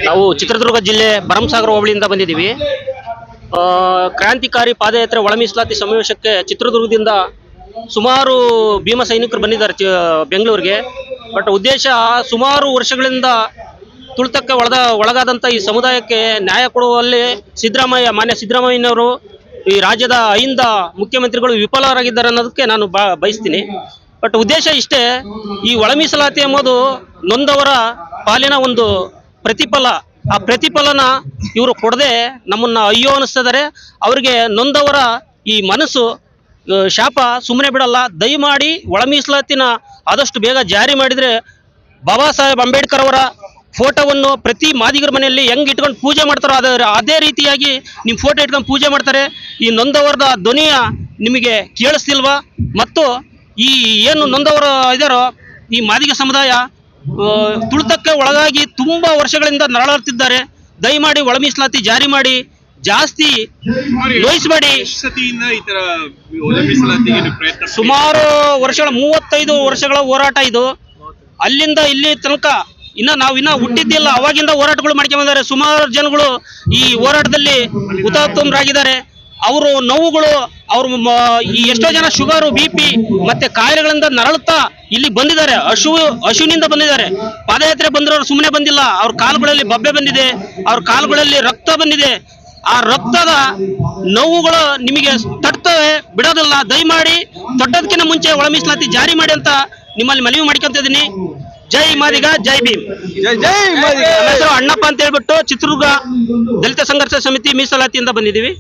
ನಾವು ಚಿತ್ರದುರ್ಗ ಜಿಲ್ಲೆ ಭರಮಸಾಗರ ಹೋಬಳಿಯಿಂದ ಬಂದಿದ್ದೀವಿ. ಕ್ರಾಂತಿಕಾರಿ ಪಾದಯಾತ್ರೆ ಒಳ ಮೀಸಲಾತಿ ಸಮಾವೇಶಕ್ಕೆ ಚಿತ್ರದುರ್ಗದಿಂದ ಸುಮಾರು ಭೀಮ ಸೈನಿಕರು ಬಂದಿದ್ದಾರೆ ಬೆಂಗಳೂರಿಗೆ. ಬಟ್ ಉದ್ದೇಶ ಸುಮಾರು ವರ್ಷಗಳಿಂದ ತುಳಿತಕ್ಕೆ ಒಳಗಾದಂಥ ಈ ಸಮುದಾಯಕ್ಕೆ ನ್ಯಾಯ ಕೊಡುವಲ್ಲಿ ಮಾನ್ಯ ಸಿದ್ದರಾಮಯ್ಯನವರು ಈ ರಾಜ್ಯದ 5 ಮುಖ್ಯಮಂತ್ರಿಗಳು ವಿಫಲರಾಗಿದ್ದಾರೆ ಅನ್ನೋದಕ್ಕೆ ನಾನು ಬಯಸ್ತೀನಿ. ಬಟ್ ಉದ್ದೇಶ ಇಷ್ಟೇ, ಈ ಒಳ ಮೀಸಲಾತಿ ಎಂಬುದು ನೊಂದವರ ಪಾಲಿನ ಒಂದು ಪ್ರತಿಫಲ. ಆ ಪ್ರತಿಫಲನ ಇವರು ಕೊಡದೆ ನಮ್ಮನ್ನ ಅಯ್ಯೋ ಅನಿಸ್ತಿದ್ದಾರೆ. ಅವರಿಗೆ ನೊಂದವರ ಈ ಮನಸ್ಸು ಶಾಪ ಸುಮ್ಮನೆ ಬಿಡಲ್ಲ. ದಯಮಾಡಿ ಒಳ ಮೀಸಲಾತಿನ ಆದಷ್ಟು ಬೇಗ ಜಾರಿ ಮಾಡಿದರೆ ಬಾಬಾ ಸಾಹೇಬ್ ಅಂಬೇಡ್ಕರ್ ಅವರ ಫೋಟೋವನ್ನು ಪ್ರತಿ ಮಾದಿಗರ ಮನೆಯಲ್ಲಿ ಹೆಂಗೆ ಇಟ್ಕೊಂಡು ಪೂಜೆ ಮಾಡ್ತಾರೋ ಅದೇ ರೀತಿಯಾಗಿ ನಿಮ್ಮ ಫೋಟೋ ಇಟ್ಕೊಂಡು ಪೂಜೆ ಮಾಡ್ತಾರೆ. ಈ ನೊಂದವರದ ಧ್ವನಿಯ ನಿಮಗೆ ಕೇಳಿಸ್ತಿಲ್ವಾ? ಮತ್ತು ಈ ಏನು ನೊಂದವರು ಇದ್ದಾರೋ ಈ ಮಾದಿಗ ಸಮುದಾಯ ತುಳಿತಕ್ಕೆ ಒಳಗಾಗಿ ತುಂಬಾ ವರ್ಷಗಳಿಂದ ನರಳುತ್ತಿದ್ದಾರೆ. ದಯಮಾಡಿ ಒಳ ಮೀಸಲಾತಿ ಜಾರಿ ಮಾಡಿ, ಜಾಸ್ತಿ ನೋಯಿಸಬೇಡಿ. ಸುಮಾರು ವರ್ಷಗಳ 35 ವರ್ಷಗಳ ಹೋರಾಟ ಇದು. ಅಲ್ಲಿಂದ ಇಲ್ಲಿ ತನಕ ನಾವಿನ್ನ ಹುಟ್ಟಿದ್ದಿಲ್ಲ, ಅವಾಗಿಂದ ಹೋರಾಟಗಳು ಮಾಡ್ಕೊಂಡ್ ಬಂದಾರೆ. ಸುಮಾರು ಜನಗಳು ಈ ಹೋರಾಟದಲ್ಲಿ ಹುತಾತ್ಮರಾಗಿದ್ದಾರೆ. ಅವರು ನೋವುಗಳು ಎಷ್ಟೋ ಜನ ಶುಗರು, BP ಮತ್ತೆ ಕಾಯಿಲೆಗಳಿಂದ ನರಳುತ್ತಾ ಇಲ್ಲಿ ಬಂದಿದ್ದಾರೆ. ಹಸುವಿನಿಂದ ಬಂದಿದ್ದಾರೆ. ಪಾದಯಾತ್ರೆ ಬಂದಿರೋರು ಸುಮ್ಮನೆ ಬಂದಿಲ್ಲ. ಅವ್ರ ಕಾಲುಗಳಲ್ಲಿ ಬಬ್ಬೆ ಬಂದಿದೆ, ಅವ್ರ ಕಾಲುಗಳಲ್ಲಿ ರಕ್ತ ಬಂದಿದೆ. ಆ ರಕ್ತದ ನೋವುಗಳು ನಿಮಗೆ ತಟ್ಟುತ್ತವೆ, ಬಿಡೋದಿಲ್ಲ. ದಯಮಾಡಿ ತೊಟ್ಟದಕ್ಕಿಂತ ಮುಂಚೆ ಒಳ ಮೀಸಲಾತಿ ಜಾರಿ ಮಾಡಿ ಅಂತ ನಿಮ್ಮಲ್ಲಿ ಮನವಿ ಮಾಡ್ಕೊಂತ ಇದ್ದೀನಿ. ಜೈ ಮಾದಿಗ, ಜೈ ಭೀಮ್. ಅಣ್ಣಪ್ಪ ಅಂತ ಹೇಳ್ಬಿಟ್ಟು ಚಿತ್ರದುರ್ಗ ದಲಿತ ಸಂಘರ್ಷ ಸಮಿತಿ ಮೀಸಲಾತಿಯಿಂದ ಬಂದಿದ್ದೀವಿ.